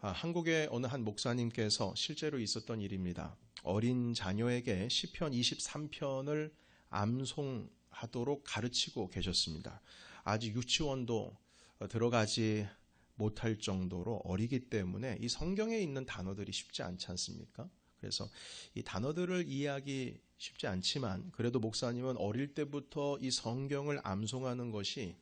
한국의 어느 한 목사님께서 실제로 있었던 일입니다. 어린 자녀에게 시편 23편을 암송하도록 가르치고 계셨습니다. 아직 유치원도 들어가지 못할 정도로 어리기 때문에 이 성경에 있는 단어들이 쉽지 않지 않습니까? 그래서 이 단어들을 이해하기 쉽지 않지만 그래도 목사님은 어릴 때부터 이 성경을 암송하는 것이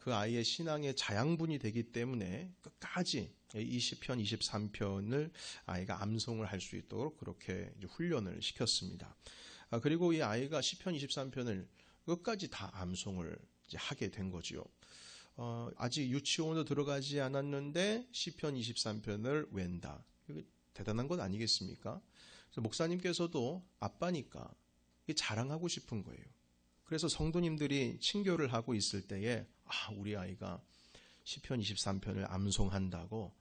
그 아이의 신앙의 자양분이 되기 때문에 끝까지 이 시편 23편을 아이가 암송을 할 수 있도록 그렇게 훈련을 시켰습니다. 그리고 이 아이가 시편 23편을 끝까지 다 암송을 하게 된 거지요. 아직 유치원도 들어가지 않았는데 시편 23편을 외운다. 대단한 것 아니겠습니까? 그래서 목사님께서도 아빠니까 자랑하고 싶은 거예요. 그래서 성도님들이 친교를 하고 있을 때에 우리 아이가 시편 23편을 암송한다고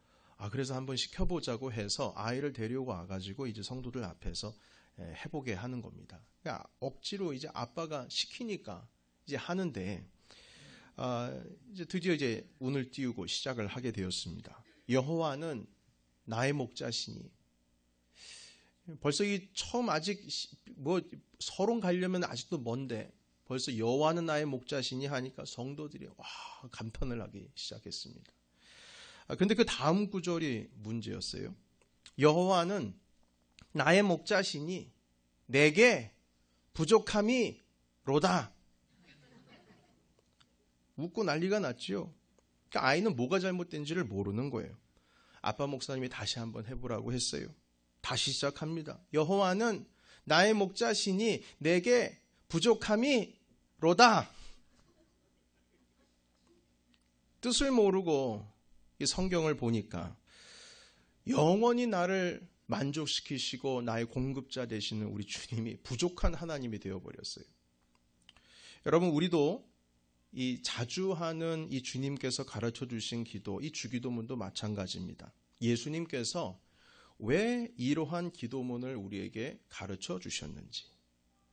그래서 한번 시켜보자고 해서 아이를 데려고 와가지고 이제 성도들 앞에서 해보게 하는 겁니다. 그러니까 억지로 이제 아빠가 시키니까 이제 하는데 이제 드디어 이제 운을 띄우고 시작을 하게 되었습니다. 여호와는 나의 목자시니. 벌써 이 처음 아직 서론 가려면 아직도 먼데 벌써 여호와는 나의 목자시니 하니까 성도들이 감탄을 하기 시작했습니다. 근데 그 다음 구절이 문제였어요. 여호와는 나의 목자시니 내게 부족함이 로다. 웃고 난리가 났죠. 그러니까 아이는 뭐가 잘못된지를 모르는 거예요. 아빠 목사님이 다시 한번 해보라고 했어요. 다시 시작합니다. 여호와는 나의 목자시니 내게 부족함이 로다. 뜻을 모르고 이 성경을 보니까 영원히 나를 만족시키시고 나의 공급자 되시는 우리 주님이 부족한 하나님이 되어버렸어요. 여러분, 우리도 이 자주 하는 이 주님께서 가르쳐 주신 기도, 이 주기도문도 마찬가지입니다. 예수님께서 왜 이러한 기도문을 우리에게 가르쳐 주셨는지,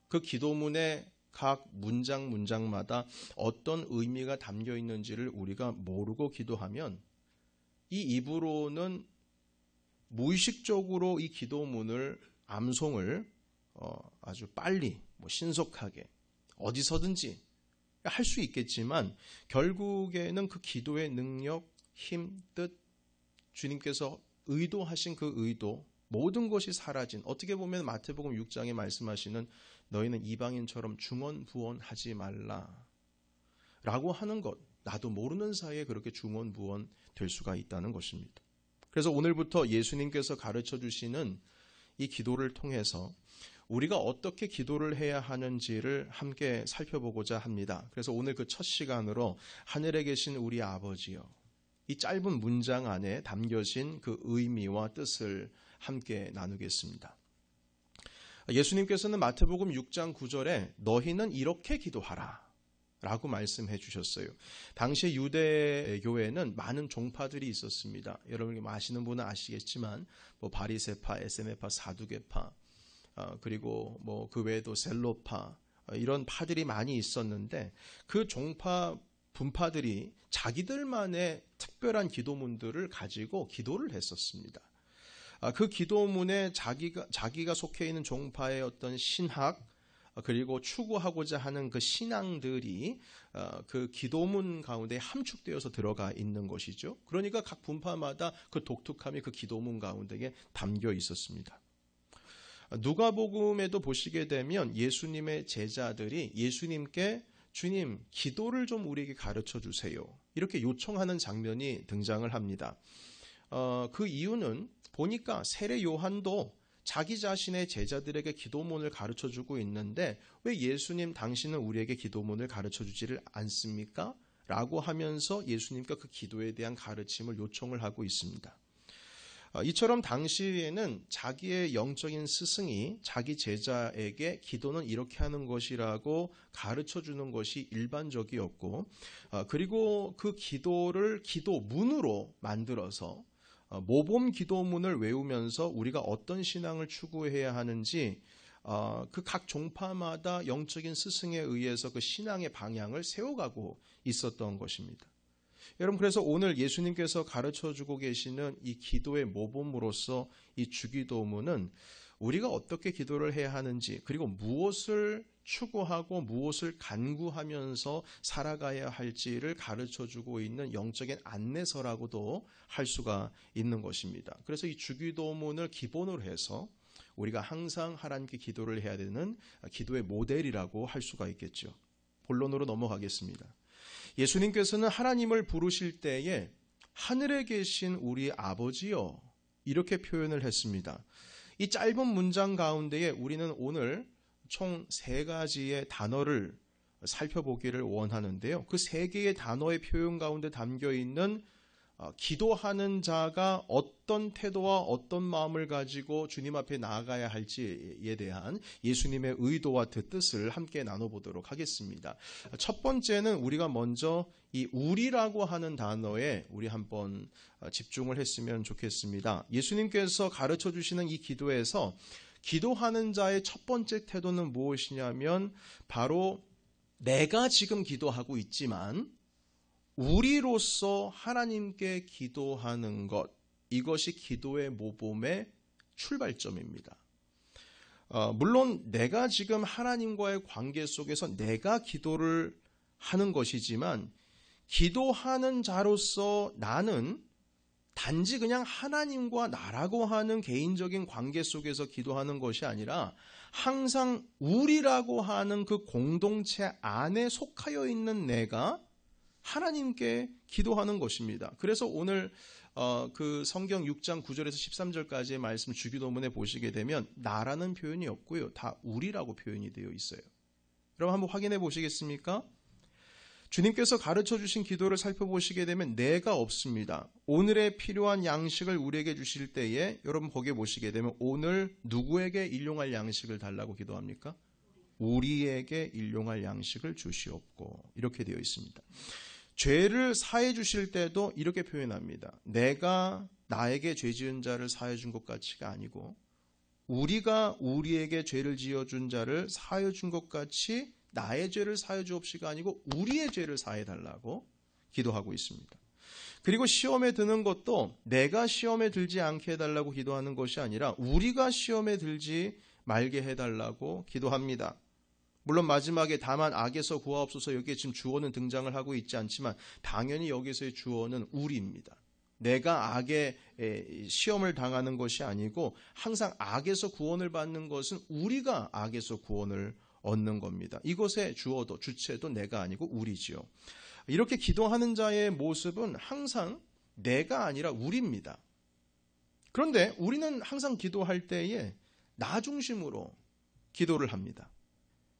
그 기도문의 각 문장마다 어떤 의미가 담겨 있는지를 우리가 모르고 기도하면 이 입으로는 무의식적으로 이 기도문을 암송을 아주 빨리 신속하게 어디서든지 할 수 있겠지만 결국에는 그 기도의 능력, 힘, 뜻, 주님께서 의도하신 그 의도, 모든 것이 사라진, 어떻게 보면 마태복음 6장에 말씀하시는 너희는 이방인처럼 중언부언하지 말라 라고 하는 것, 나도 모르는 사이에 그렇게 중언부언 될 수가 있다는 것입니다. 그래서 오늘부터 예수님께서 가르쳐 주시는 이 기도를 통해서 우리가 어떻게 기도를 해야 하는지를 함께 살펴보고자 합니다. 그래서 오늘 그 첫 시간으로 하늘에 계신 우리 아버지여, 이 짧은 문장 안에 담겨진 그 의미와 뜻을 함께 나누겠습니다. 예수님께서는 마태복음 6장 9절에 너희는 이렇게 기도하라 라고 말씀해 주셨어요. 당시 유대 교회에는 많은 종파들이 있었습니다. 여러분이 아시는 분은 아시겠지만 바리새파, 에세메파, 사두개파, 그리고 그 외에도 셀로파, 이런 파들이 많이 있었는데 그 종파 분파들이 자기들만의 특별한 기도문들을 가지고 기도를 했었습니다. 그 기도문에 자기가 속해 있는 종파의 어떤 신학, 그리고 추구하고자 하는 그 신앙들이 그 기도문 가운데 함축되어서 들어가 있는 것이죠. 그러니까 각 분파마다 그 독특함이 그 기도문 가운데에 담겨 있었습니다. 누가복음에도 보시게 되면 예수님의 제자들이 예수님께 주님, 기도를 좀 우리에게 가르쳐 주세요, 이렇게 요청하는 장면이 등장을 합니다. 그 이유는 보니까 세례 요한도 자기 자신의 제자들에게 기도문을 가르쳐 주고 있는데 왜 예수님 당신은 우리에게 기도문을 가르쳐 주지를 않습니까? 라고 하면서 예수님과 그 기도에 대한 가르침을 요청을 하고 있습니다. 이처럼 당시에는 자기의 영적인 스승이 자기 제자에게 기도는 이렇게 하는 것이라고 가르쳐 주는 것이 일반적이었고, 그리고 그 기도를 기도문으로 만들어서 모범 기도문을 외우면서 우리가 어떤 신앙을 추구해야 하는지 그 각 종파마다 영적인 스승에 의해서 그 신앙의 방향을 세워가고 있었던 것입니다. 여러분, 그래서 오늘 예수님께서 가르쳐주고 계시는 이 기도의 모범으로서 이 주기도문은 우리가 어떻게 기도를 해야 하는지, 그리고 무엇을 추구하고 무엇을 간구하면서 살아가야 할지를 가르쳐주고 있는 영적인 안내서라고도 할 수가 있는 것입니다. 그래서 이 주기도문을 기본으로 해서 우리가 항상 하나님께 기도를 해야 되는 기도의 모델이라고 할 수가 있겠죠. 본론으로 넘어가겠습니다. 예수님께서는 하나님을 부르실 때에 하늘에 계신 우리 아버지여 이렇게 표현을 했습니다. 이 짧은 문장 가운데에 우리는 오늘 총 3가지의 단어를 살펴보기를 원하는데요. 그 3개의 단어의 표현 가운데 담겨 있는 기도하는 자가 어떤 태도와 어떤 마음을 가지고 주님 앞에 나아가야 할지에 대한 예수님의 의도와 뜻을 함께 나눠보도록 하겠습니다. 첫 번째는 우리가 먼저 이 우리라고 하는 단어에 우리 한번 집중을 했으면 좋겠습니다. 예수님께서 가르쳐 주시는 이 기도에서 기도하는 자의 첫 번째 태도는 무엇이냐면 바로 내가 지금 기도하고 있지만 우리로서 하나님께 기도하는 것, 이것이 기도의 모범의 출발점입니다. 물론 내가 지금 하나님과의 관계 속에서 내가 기도를 하는 것이지만 기도하는 자로서 나는 단지 그냥 하나님과 나라고 하는 개인적인 관계 속에서 기도하는 것이 아니라 항상 우리라고 하는 그 공동체 안에 속하여 있는 내가 하나님께 기도하는 것입니다. 그래서 오늘 그 성경 6장 9절에서 13절까지의 말씀 주기도문에 보시게 되면 나라는 표현이 없고요. 다 우리라고 표현이 되어 있어요. 여러분 한번 확인해 보시겠습니까? 주님께서 가르쳐 주신 기도를 살펴보시게 되면 내가 없습니다. 오늘의 필요한 양식을 우리에게 주실 때에 여러분 거기에 보시게 되면 오늘 누구에게 일용할 양식을 달라고 기도합니까? 우리에게 일용할 양식을 주시옵고 이렇게 되어 있습니다. 죄를 사해 주실 때도 이렇게 표현합니다. 내가 나에게 죄 지은 자를 사해 준 것 같이가 아니고 우리가 우리에게 죄를 지어 준 자를 사해 준 것 같이 나의 죄를 사해 주옵시가 아니고 우리의 죄를 사해 달라고 기도하고 있습니다. 그리고 시험에 드는 것도 내가 시험에 들지 않게 해달라고 기도하는 것이 아니라 우리가 시험에 들지 말게 해달라고 기도합니다. 물론 마지막에 다만 악에서 구하옵소서 여기에 지금 주어는 등장을 하고 있지 않지만 당연히 여기서의 주어는 우리입니다. 내가 악에 시험을 당하는 것이 아니고 항상 악에서 구원을 받는 것은 우리가 악에서 구원을 얻는 겁니다. 이것의 주어도 주체도 내가 아니고 우리지요. 이렇게 기도하는 자의 모습은 항상 내가 아니라 우리입니다. 그런데 우리는 항상 기도할 때에 나 중심으로 기도를 합니다.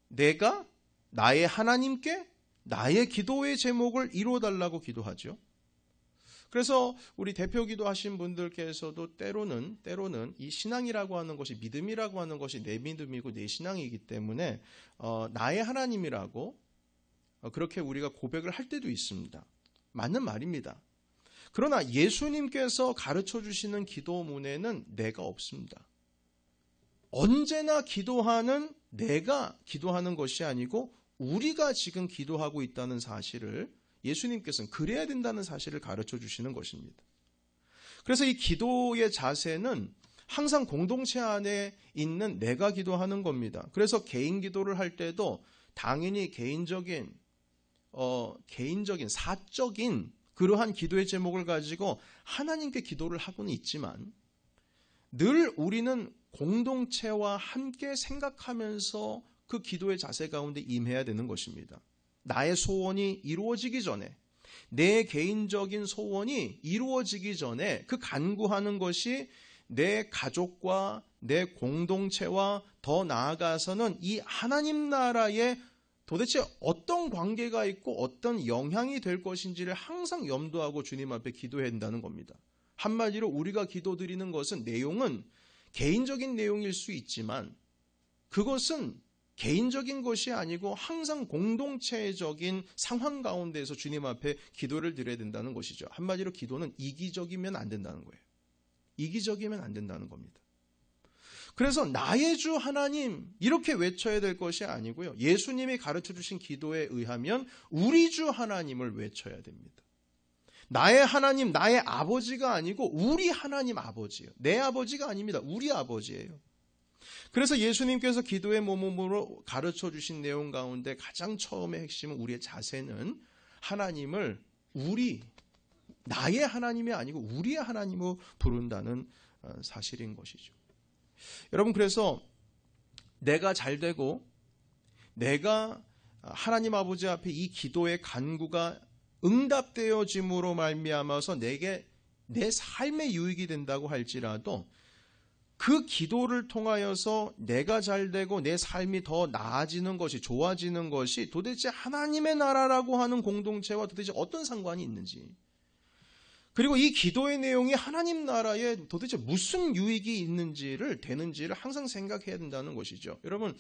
내가 나의 하나님께 나의 기도의 제목을 이루어달라고 기도하죠. 그래서 우리 대표 기도하신 분들께서도 때로는 이 신앙이라고 하는 것이 믿음이라고 하는 것이 내 믿음이고 내 신앙이기 때문에 나의 하나님이라고 그렇게 우리가 고백을 할 때도 있습니다. 맞는 말입니다. 그러나 예수님께서 가르쳐 주시는 기도문에는 내가 없습니다. 언제나 기도하는 내가 기도하는 것이 아니고 우리가 지금 기도하고 있다는 사실을 예수님께서는 그래야 된다는 사실을 가르쳐 주시는 것입니다. 그래서 이 기도의 자세는 항상 공동체 안에 있는 내가 기도하는 겁니다. 그래서 개인 기도를 할 때도 당연히 개인적인 사적인 그러한 기도의 제목을 가지고 하나님께 기도를 하고는 있지만 늘 우리는 공동체와 함께 생각하면서 그 기도의 자세 가운데 임해야 되는 것입니다. 나의 소원이 이루어지기 전에 내 개인적인 소원이 이루어지기 전에 그 간구하는 것이 내 가족과 내 공동체와 더 나아가서는 이 하나님 나라에 도대체 어떤 관계가 있고 어떤 영향이 될 것인지를 항상 염두하고 주님 앞에 기도해야 한다는 겁니다. 한마디로 우리가 기도드리는 것은 내용은 개인적인 내용일 수 있지만 그것은 개인적인 것이 아니고 항상 공동체적인 상황 가운데서 주님 앞에 기도를 드려야 된다는 것이죠. 한마디로 기도는 이기적이면 안 된다는 거예요. 이기적이면 안 된다는 겁니다. 그래서 나의 주 하나님 이렇게 외쳐야 될 것이 아니고요. 예수님이 가르쳐 주신 기도에 의하면 우리 주 하나님을 외쳐야 됩니다. 나의 하나님, 나의 아버지가 아니고 우리 하나님 아버지예요. 내 아버지가 아닙니다. 우리 아버지예요. 그래서 예수님께서 기도의 모범으로 가르쳐 주신 내용 가운데 가장 처음의 핵심은 우리의 자세는 하나님을 나의 하나님이 아니고 우리의 하나님으로 부른다는 사실인 것이죠. 여러분, 그래서 내가 잘 되고 내가 하나님 아버지 앞에 이 기도의 간구가 응답되어짐으로 말미암아서 내게 내 삶의 유익이 된다고 할지라도 그 기도를 통하여서 내가 잘 되고 내 삶이 더 나아지는 것이, 좋아지는 것이 도대체 하나님의 나라라고 하는 공동체와 도대체 어떤 상관이 있는지, 그리고 이 기도의 내용이 하나님 나라에 도대체 무슨 유익이 되는지를 항상 생각해야 된다는 것이죠. 여러분,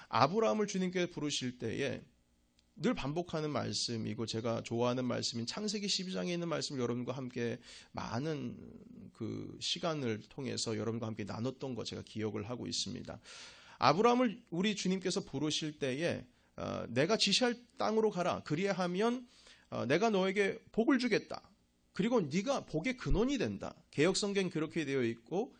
아브라함을 주님께 부르실 때에 늘 반복하는 말씀이고 제가 좋아하는 말씀인 창세기 12장에 있는 말씀을 여러분과 함께 많은 그 시간을 통해서 여러분과 함께 나눴던 거 제가 기억을 하고 있습니다. 아브라함을 우리 주님께서 부르실 때에 내가 지시할 땅으로 가라. 그리하면 내가 너에게 복을 주겠다. 그리고 네가 복의 근원이 된다. 개역 성경 그렇게 되어 있고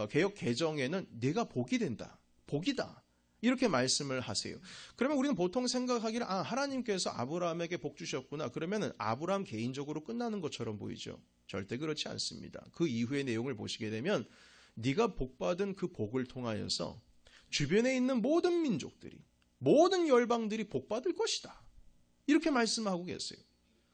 개역 개정에는 네가 복이 된다. 복이다. 이렇게 말씀을 하세요. 그러면 우리는 보통 생각하기를 하나님께서 아브라함에게 복 주셨구나. 그러면 아브라함 개인적으로 끝나는 것처럼 보이죠. 절대 그렇지 않습니다. 그 이후의 내용을 보시게 되면 네가 복받은 그 복을 통하여서 주변에 있는 모든 민족들이, 모든 열방들이 복받을 것이다. 이렇게 말씀하고 계세요.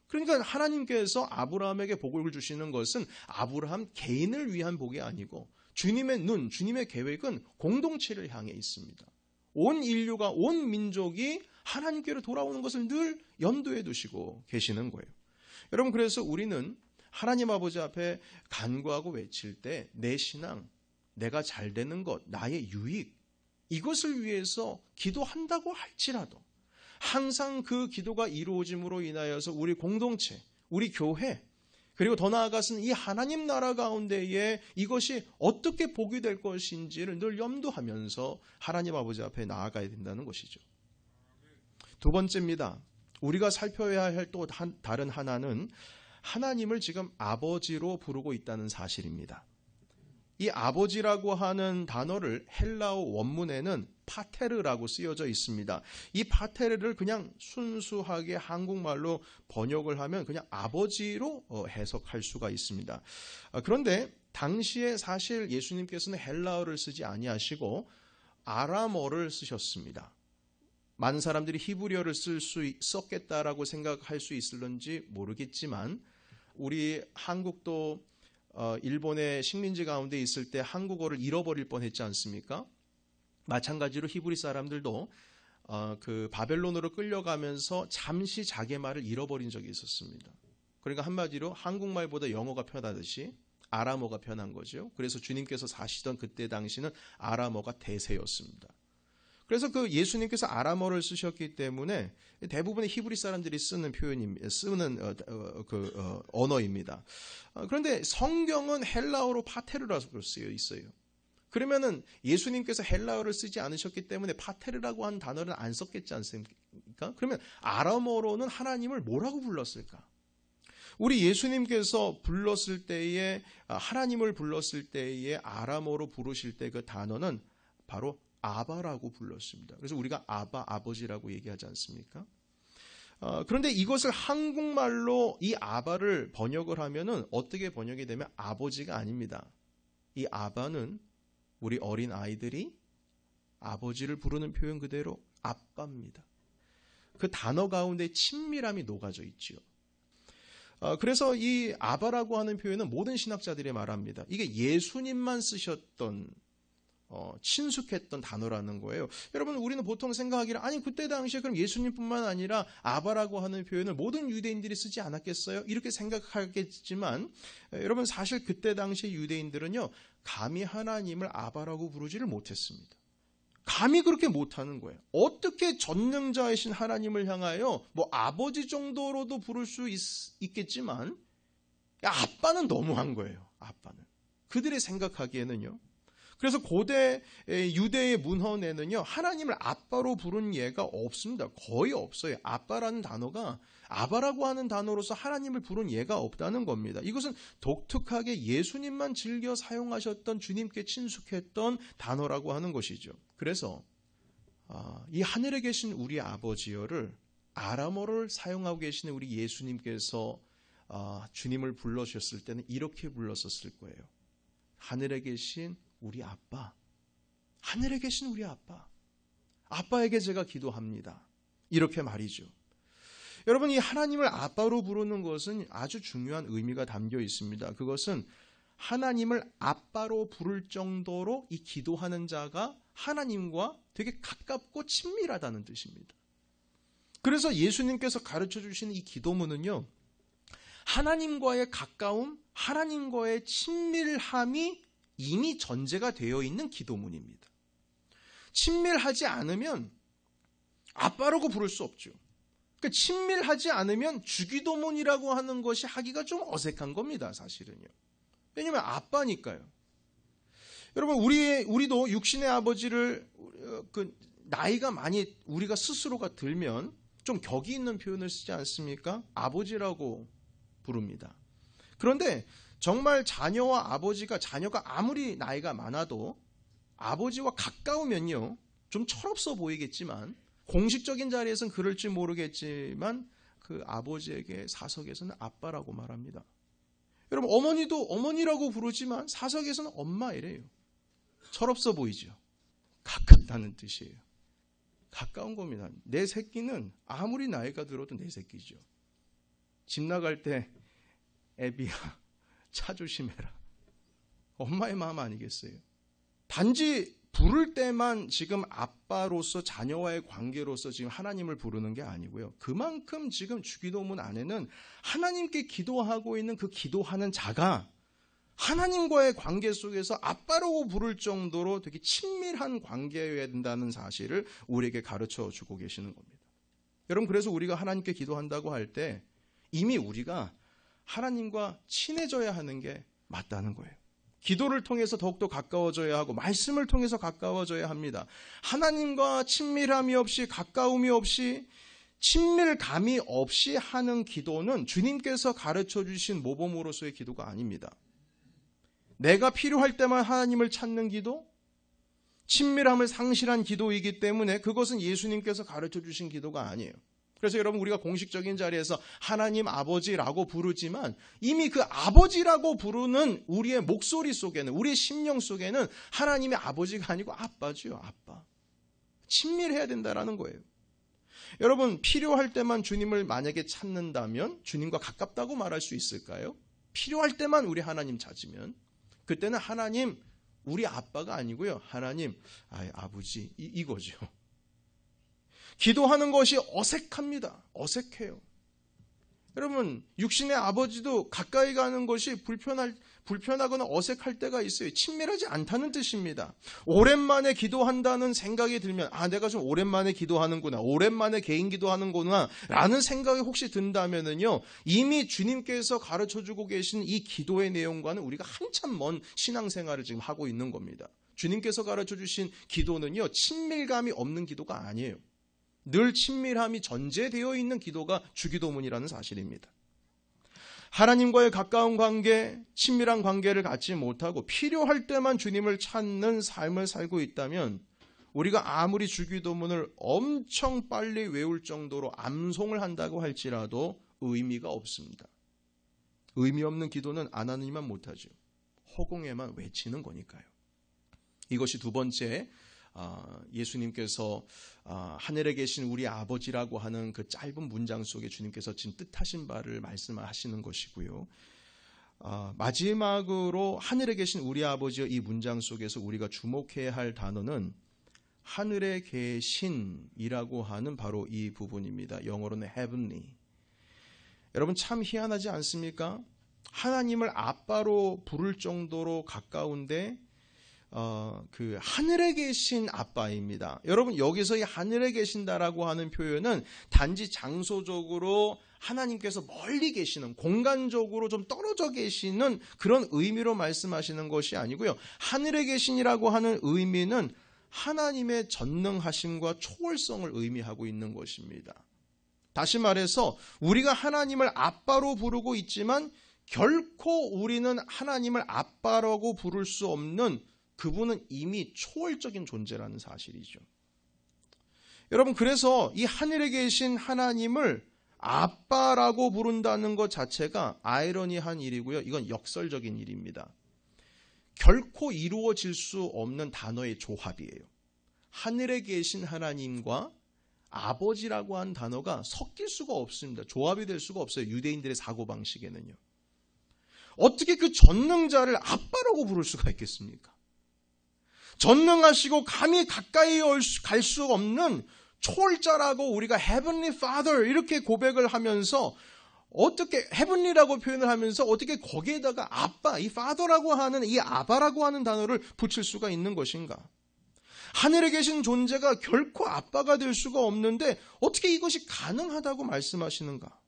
그러니까 하나님께서 아브라함에게 복을 주시는 것은 아브라함 개인을 위한 복이 아니고 주님의 계획은 공동체를 향해 있습니다. 온 인류가, 온 민족이 하나님께로 돌아오는 것을 늘 염두에 두시고 계시는 거예요. 여러분, 그래서 우리는 하나님 아버지 앞에 간구하고 외칠 때 내 신앙, 내가 잘 되는 것, 나의 유익, 이것을 위해서 기도한다고 할지라도 항상 그 기도가 이루어짐으로 인하여서 우리 공동체, 우리 교회, 그리고 더 나아가서는 이 하나님 나라 가운데에 이것이 어떻게 복이 될 것인지를 늘 염두하면서 하나님 아버지 앞에 나아가야 된다는 것이죠. 두 번째입니다. 우리가 살펴야 할 또 다른 하나는 하나님을 지금 아버지로 부르고 있다는 사실입니다. 이 아버지라고 하는 단어를 헬라어 원문에는 파테르라고 쓰여져 있습니다. 이 파테르를 그냥 순수하게 한국말로 번역을 하면 그냥 아버지로 해석할 수가 있습니다. 그런데 당시에 사실 예수님께서는 헬라어를 쓰지 아니하시고 아람어를 쓰셨습니다. 많은 사람들이 히브리어를 썼겠다라고 생각할 수 있을런지 모르겠지만 우리 한국도 일본의 식민지 가운데 있을 때 한국어를 잃어버릴 뻔했지 않습니까? 마찬가지로 히브리 사람들도 그 바벨론으로 끌려가면서 잠시 자기 말을 잃어버린 적이 있었습니다. 그러니까 한마디로 한국말보다 영어가 편하듯이 아람어가 편한 거죠. 그래서 주님께서 사시던 그때 당시는 아람어가 대세였습니다. 그래서 그 예수님께서 아람어를 쓰셨기 때문에 대부분의 히브리 사람들이 쓰는 언어입니다. 그런데 성경은 헬라어로 파테르라고 쓰여 있어요. 그러면은 예수님께서 헬라어를 쓰지 않으셨기 때문에 파테르라고 하는 단어를 안 썼겠지 않습니까? 그러면 아람어로는 하나님을 뭐라고 불렀을까? 우리 예수님께서 하나님을 불렀을 때에 아람어로 부르실 때 그 단어는 바로 아바라고 불렀습니다. 그래서 우리가 아버지라고 얘기하지 않습니까? 그런데 이것을 한국말로 이 아바를 번역을 하면은 어떻게 번역이 되면 아버지가 아닙니다. 이 아바는 우리 어린 아이들이 아버지를 부르는 표현 그대로 아빠입니다. 그 단어 가운데 친밀함이 녹아져 있지요. 그래서 이 아바라고 하는 표현은 모든 신학자들이 말합니다. 이게 예수님만 쓰셨던 친숙했던 단어라는 거예요. 여러분, 우리는 보통 생각하기를 그때 당시에 그럼 예수님뿐만 아니라 아바라고 하는 표현을 모든 유대인들이 쓰지 않았겠어요? 이렇게 생각하겠지만 여러분, 사실 그때 당시 유대인들은요 감히 하나님을 아바라고 부르지를 못했습니다. 감히 그렇게 못하는 거예요. 어떻게 전능자이신 하나님을 향하여 아버지 정도로도 부를 수 있겠지만 아빠는 너무한 거예요. 아빠는 그들이 생각하기에는요. 그래서 고대 유대의 문헌에는요, 하나님을 아빠로 부른 예가 없습니다. 거의 없어요. 아빠라는 단어가 아바라고 하는 단어로서 하나님을 부른 예가 없다는 겁니다. 이것은 독특하게 예수님만 즐겨 사용하셨던, 주님께 친숙했던 단어라고 하는 것이죠. 그래서 이 하늘에 계신 우리 아버지여를 아람어를 사용하고 계시는 우리 예수님께서 주님을 불러주셨을 때는 이렇게 불렀었을 거예요. 하늘에 계신 우리 아빠, 하늘에 계신 우리 아빠, 아빠에게 제가 기도합니다. 이렇게 말이죠. 여러분, 이 하나님을 아빠로 부르는 것은 아주 중요한 의미가 담겨 있습니다. 그것은 하나님을 아빠로 부를 정도로 이 기도하는 자가 하나님과 되게 가깝고 친밀하다는 뜻입니다. 그래서 예수님께서 가르쳐 주시는 이 기도문은요, 하나님과의 가까움, 하나님과의 친밀함이 이미 전제가 되어 있는 기도문입니다. 친밀하지 않으면 아빠라고 부를 수 없죠. 그러니까 친밀하지 않으면 주기도문이라고 하는 것이 하기가 좀 어색한 겁니다, 사실은요. 왜냐하면 아빠니까요. 여러분, 우리도 육신의 아버지를 나이가 많이 우리가 스스로가 들면 좀 격이 있는 표현을 쓰지 않습니까? 아버지라고 부릅니다. 그런데 정말 자녀가 아무리 나이가 많아도 아버지와 가까우면요, 좀 철없어 보이겠지만, 공식적인 자리에서는 그럴지 모르겠지만 그 아버지에게 사석에서는 아빠라고 말합니다. 여러분, 어머니도 어머니라고 부르지만 사석에서는 엄마 이래요. 철없어 보이죠? 가깝다는 뜻이에요. 가까운 겁니다. 내 새끼는 아무리 나이가 들어도 내 새끼죠. 집 나갈 때 애비야, 차 조심해라. 엄마의 마음 아니겠어요? 단지 부를 때만 지금 아빠로서 자녀와의 관계로서 지금 하나님을 부르는 게 아니고요. 그만큼 지금 주기도문 안에는 하나님께 기도하고 있는 그 기도하는 자가 하나님과의 관계 속에서 아빠라고 부를 정도로 되게 친밀한 관계여야 된다는 사실을 우리에게 가르쳐 주고 계시는 겁니다. 여러분, 그래서 우리가 하나님께 기도한다고 할 때 이미 우리가 하나님과 친해져야 하는 게 맞다는 거예요. 기도를 통해서 더욱더 가까워져야 하고 말씀을 통해서 가까워져야 합니다. 하나님과 친밀함이 없이, 가까움이 없이, 친밀감이 없이 하는 기도는 주님께서 가르쳐 주신 모범으로서의 기도가 아닙니다. 내가 필요할 때만 하나님을 찾는 기도, 친밀함을 상실한 기도이기 때문에 그것은 예수님께서 가르쳐 주신 기도가 아니에요. 그래서 여러분, 우리가 공식적인 자리에서 하나님 아버지라고 부르지만 이미 그 아버지라고 부르는 우리의 목소리 속에는, 우리의 심령 속에는 하나님의 아버지가 아니고 아빠지요. 아빠. 친밀해야 된다라는 거예요. 여러분, 필요할 때만 주님을 만약에 찾는다면 주님과 가깝다고 말할 수 있을까요? 필요할 때만 우리 하나님 찾으면 그때는 하나님 우리 아빠가 아니고요. 하나님 아버지 이거죠. 기도하는 것이 어색합니다. 어색해요. 여러분, 육신의 아버지도 가까이 가는 것이 불편하거나 어색할 때가 있어요. 친밀하지 않다는 뜻입니다. 오랜만에 기도한다는 생각이 들면 내가 좀 오랜만에 기도하는구나, 오랜만에 개인 기도하는구나 라는 생각이 혹시 든다면은요, 이미 주님께서 가르쳐주고 계신 이 기도의 내용과는 우리가 한참 먼 신앙생활을 지금 하고 있는 겁니다. 주님께서 가르쳐주신 기도는요, 친밀감이 없는 기도가 아니에요. 늘 친밀함이 전제되어 있는 기도가 주기도문이라는 사실입니다. 하나님과의 가까운 관계, 친밀한 관계를 갖지 못하고 필요할 때만 주님을 찾는 삶을 살고 있다면 우리가 아무리 주기도문을 엄청 빨리 외울 정도로 암송을 한다고 할지라도 의미가 없습니다. 의미 없는 기도는 안 하느니만 못하죠. 허공에만 외치는 거니까요. 이것이 두 번째, 예수님께서 하늘에 계신 우리 아버지라고 하는 그 짧은 문장 속에 주님께서 지금 뜻하신 바를 말씀하시는 것이고요. 마지막으로 하늘에 계신 우리 아버지의 이 문장 속에서 우리가 주목해야 할 단어는 하늘에 계신이라고 하는 바로 이 부분입니다. 영어로는 heavenly. 여러분, 참 희한하지 않습니까? 하나님을 아빠로 부를 정도로 가까운데 그 하늘에 계신 아빠입니다. 여러분, 여기서 이 하늘에 계신다라고 하는 표현은 단지 장소적으로 하나님께서 멀리 계시는, 공간적으로 좀 떨어져 계시는 그런 의미로 말씀하시는 것이 아니고요. 하늘에 계신이라고 하는 의미는 하나님의 전능하심과 초월성을 의미하고 있는 것입니다. 다시 말해서 우리가 하나님을 아빠로 부르고 있지만 결코 우리는 하나님을 아빠라고 부를 수 없는, 그분은 이미 초월적인 존재라는 사실이죠. 여러분, 그래서 이 하늘에 계신 하나님을 아빠라고 부른다는 것 자체가 아이러니한 일이고요. 이건 역설적인 일입니다. 결코 이루어질 수 없는 단어의 조합이에요. 하늘에 계신 하나님과 아버지라고 한 단어가 섞일 수가 없습니다. 조합이 될 수가 없어요. 유대인들의 사고방식에는요. 어떻게 그 전능자를 아빠라고 부를 수가 있겠습니까? 전능하시고 감히 가까이 갈 수 없는 초월자라고 우리가 Heavenly Father 이렇게 고백을 하면서, 어떻게 Heavenly라고 표현을 하면서 어떻게 거기에다가 아빠, 이 Father라고 하는, 이 아바라고 하는 단어를 붙일 수가 있는 것인가? 하늘에 계신 존재가 결코 아빠가 될 수가 없는데 어떻게 이것이 가능하다고 말씀하시는가?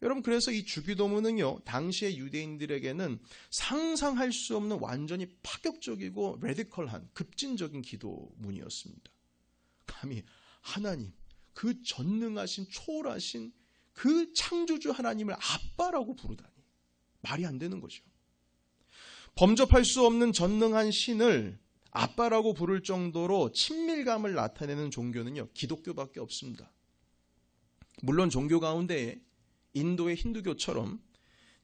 여러분, 그래서 이 주기도문은요, 당시의 유대인들에게는 상상할 수 없는 완전히 파격적이고 레디컬한 급진적인 기도문이었습니다. 감히 하나님, 그 전능하신 초월하신 그 창조주 하나님을 아빠라고 부르다니 말이 안 되는 거죠. 범접할 수 없는 전능한 신을 아빠라고 부를 정도로 친밀감을 나타내는 종교는요, 기독교밖에 없습니다. 물론 종교 가운데 인도의 힌두교처럼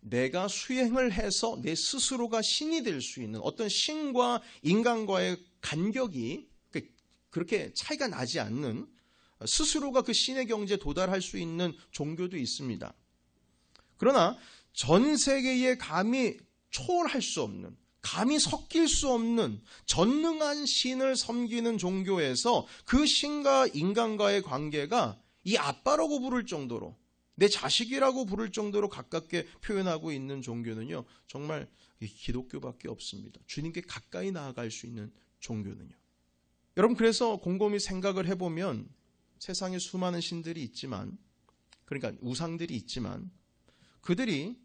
내가 수행을 해서 내 스스로가 신이 될 수 있는 어떤 신과 인간과의 간격이 그렇게 차이가 나지 않는, 스스로가 그 신의 경지에 도달할 수 있는 종교도 있습니다. 그러나 전 세계에 감히 초월할 수 없는, 감히 섞일 수 없는 전능한 신을 섬기는 종교에서 그 신과 인간과의 관계가 이 아빠라고 부를 정도로, 내 자식이라고 부를 정도로 가깝게 표현하고 있는 종교는요, 정말 기독교밖에 없습니다. 주님께 가까이 나아갈 수 있는 종교는요. 여러분, 그래서 곰곰이 생각을 해보면 세상에 수많은 신들이 있지만, 그러니까 우상들이 있지만, 그들이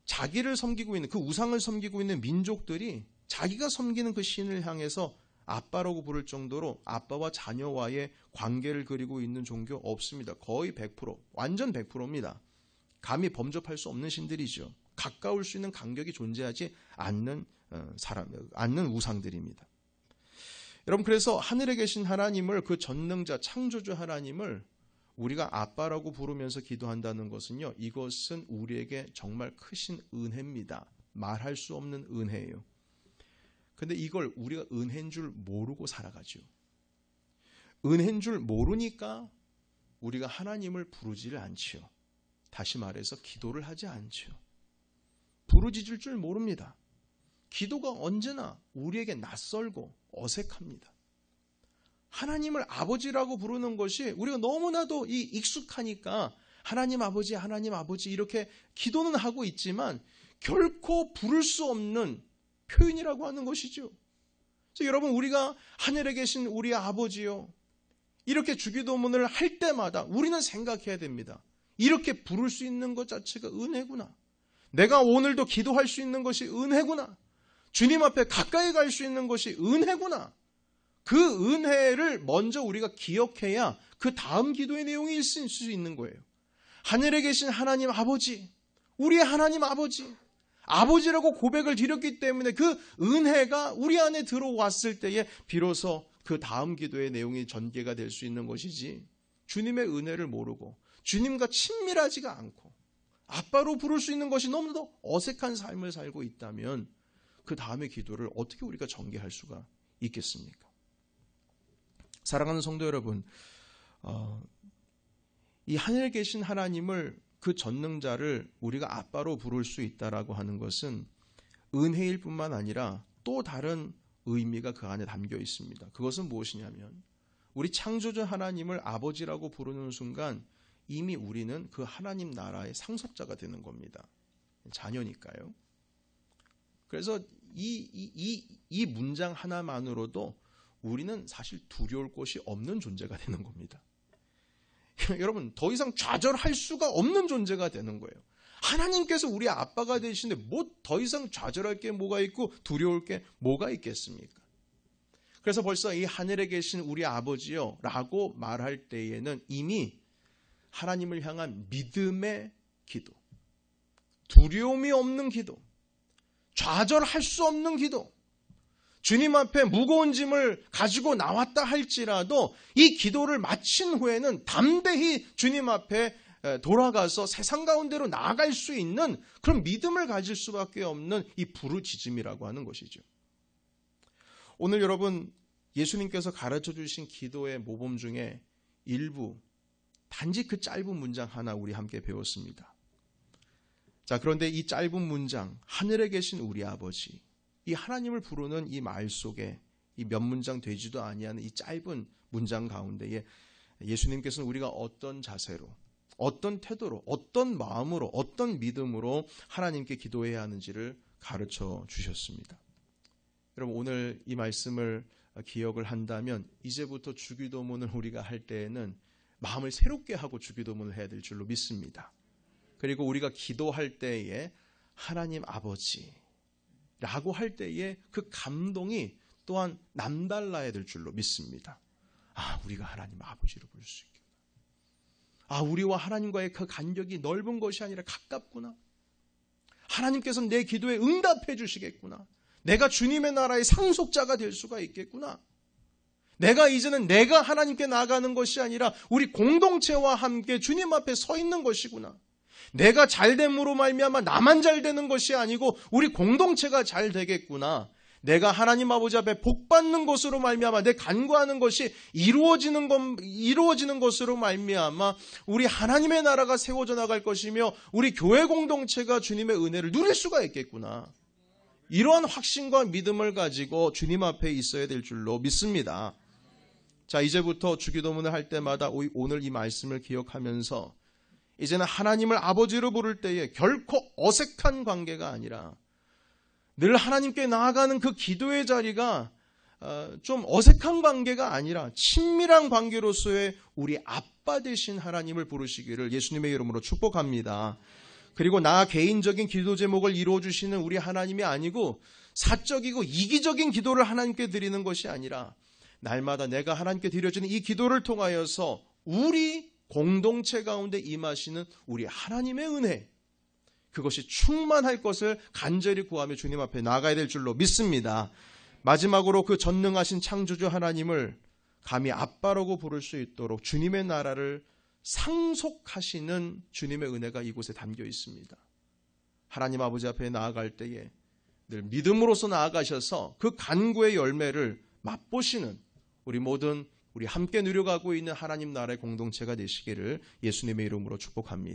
자기를 섬기고 있는, 그 우상을 섬기고 있는 민족들이 자기가 섬기는 그 신을 향해서 아빠라고 부를 정도로 아빠와 자녀와의 관계를 그리고 있는 종교 없습니다. 거의 100%, 완전 100%입니다. 감히 범접할 수 없는 신들이죠. 가까울 수 있는 간격이 존재하지 않는 우상들입니다. 여러분, 그래서 하늘에 계신 하나님을, 그 전능자 창조주 하나님을 우리가 아빠라고 부르면서 기도한다는 것은요, 이것은 우리에게 정말 크신 은혜입니다. 말할 수 없는 은혜예요. 근데 이걸 우리가 은혜인 줄 모르고 살아가죠. 은혜인 줄 모르니까 우리가 하나님을 부르지를 않지요. 다시 말해서 기도를 하지 않지요. 부르짖을 줄 모릅니다. 기도가 언제나 우리에게 낯설고 어색합니다. 하나님을 아버지라고 부르는 것이 우리가 너무나도 익숙하니까 하나님 아버지, 하나님 아버지 이렇게 기도는 하고 있지만 결코 부를 수 없는 표현이라고 하는 것이죠. 그래서 여러분, 우리가 하늘에 계신 우리 아버지요, 이렇게 주기도문을 할 때마다 우리는 생각해야 됩니다. 이렇게 부를 수 있는 것 자체가 은혜구나. 내가 오늘도 기도할 수 있는 것이 은혜구나. 주님 앞에 가까이 갈 수 있는 것이 은혜구나. 그 은혜를 먼저 우리가 기억해야 그 다음 기도의 내용이 있을 수 있는 거예요. 하늘에 계신 하나님 아버지, 우리의 하나님 아버지, 아버지라고 고백을 드렸기 때문에 그 은혜가 우리 안에 들어왔을 때에 비로소 그 다음 기도의 내용이 전개가 될 수 있는 것이지, 주님의 은혜를 모르고 주님과 친밀하지가 않고 아빠로 부를 수 있는 것이 너무도 어색한 삶을 살고 있다면 그 다음의 기도를 어떻게 우리가 전개할 수가 있겠습니까? 사랑하는 성도 여러분, 이 하늘에 계신 하나님을, 그 전능자를 우리가 아빠로 부를 수 있다라고 하는 것은 은혜일 뿐만 아니라 또 다른 의미가 그 안에 담겨 있습니다. 그것은 무엇이냐면, 우리 창조주 하나님을 아버지라고 부르는 순간 이미 우리는 그 하나님 나라의 상속자가 되는 겁니다. 자녀니까요. 그래서 이 문장 하나만으로도 우리는 사실 두려울 것이 없는 존재가 되는 겁니다. 여러분 더 이상 좌절할 수가 없는 존재가 되는 거예요. 하나님께서 우리 아빠가 되시는데 뭐 더 이상 좌절할 게 뭐가 있고 두려울 게 뭐가 있겠습니까? 그래서 벌써 이 하늘에 계신 우리 아버지요 라고 말할 때에는 이미 하나님을 향한 믿음의 기도, 두려움이 없는 기도, 좌절할 수 없는 기도, 주님 앞에 무거운 짐을 가지고 나왔다 할지라도 이 기도를 마친 후에는 담대히 주님 앞에 돌아가서 세상 가운데로 나아갈 수 있는 그런 믿음을 가질 수밖에 없는 이 부르짖음이라고 하는 것이죠. 오늘 여러분 예수님께서 가르쳐 주신 기도의 모범 중에 일부 단지 그 짧은 문장 하나 우리 함께 배웠습니다. 자, 그런데 이 짧은 문장, 하늘에 계신 우리 아버지, 이 하나님을 부르는 이 말 속에 이 몇 문장 되지도 아니하는 이 짧은 문장 가운데에 예수님께서는 우리가 어떤 자세로, 어떤 태도로, 어떤 마음으로, 어떤 믿음으로 하나님께 기도해야 하는지를 가르쳐 주셨습니다. 여러분 오늘 이 말씀을 기억을 한다면 이제부터 주기도문을 우리가 할 때에는 마음을 새롭게 하고 주기도문을 해야 될 줄로 믿습니다. 그리고 우리가 기도할 때에 하나님 아버지라고 할 때에 그 감동이 또한 남달라야 될 줄로 믿습니다. 아, 우리가 하나님 아버지로 부를 수 있겠구나. 아, 우리와 하나님과의 그 간격이 넓은 것이 아니라 가깝구나. 하나님께서는 내 기도에 응답해 주시겠구나. 내가 주님의 나라의 상속자가 될 수가 있겠구나. 내가 이제는 내가 하나님께 나아가는 것이 아니라 우리 공동체와 함께 주님 앞에 서 있는 것이구나. 내가 잘됨으로 말미암아 나만 잘 되는 것이 아니고 우리 공동체가 잘 되겠구나. 내가 하나님 아버지 앞에 복 받는 것으로 말미암아 내 간구하는 것이 이루어지는 것으로 말미암아 우리 하나님의 나라가 세워져 나갈 것이며 우리 교회 공동체가 주님의 은혜를 누릴 수가 있겠구나. 이러한 확신과 믿음을 가지고 주님 앞에 있어야 될 줄로 믿습니다. 자, 이제부터 주기도문을 할 때마다 오늘 이 말씀을 기억하면서 이제는 하나님을 아버지로 부를 때에 결코 어색한 관계가 아니라 늘 하나님께 나아가는 그 기도의 자리가 좀 어색한 관계가 아니라 친밀한 관계로서의 우리 아빠 되신 하나님을 부르시기를 예수님의 이름으로 축복합니다. 그리고 나 개인적인 기도 제목을 이루어주시는 우리 하나님이 아니고 사적이고 이기적인 기도를 하나님께 드리는 것이 아니라 날마다 내가 하나님께 드려지는 이 기도를 통하여서 우리 공동체 가운데 임하시는 우리 하나님의 은혜, 그것이 충만할 것을 간절히 구하며 주님 앞에 나아가야 될 줄로 믿습니다. 마지막으로 그 전능하신 창조주 하나님을 감히 아빠라고 부를 수 있도록 주님의 나라를 상속하시는 주님의 은혜가 이곳에 담겨 있습니다. 하나님 아버지 앞에 나아갈 때에 늘 믿음으로서 나아가셔서 그 간구의 열매를 맛보시는 우리 함께 누려가고 있는 하나님 나라의 공동체가 되시기를 예수님의 이름으로 축복합니다.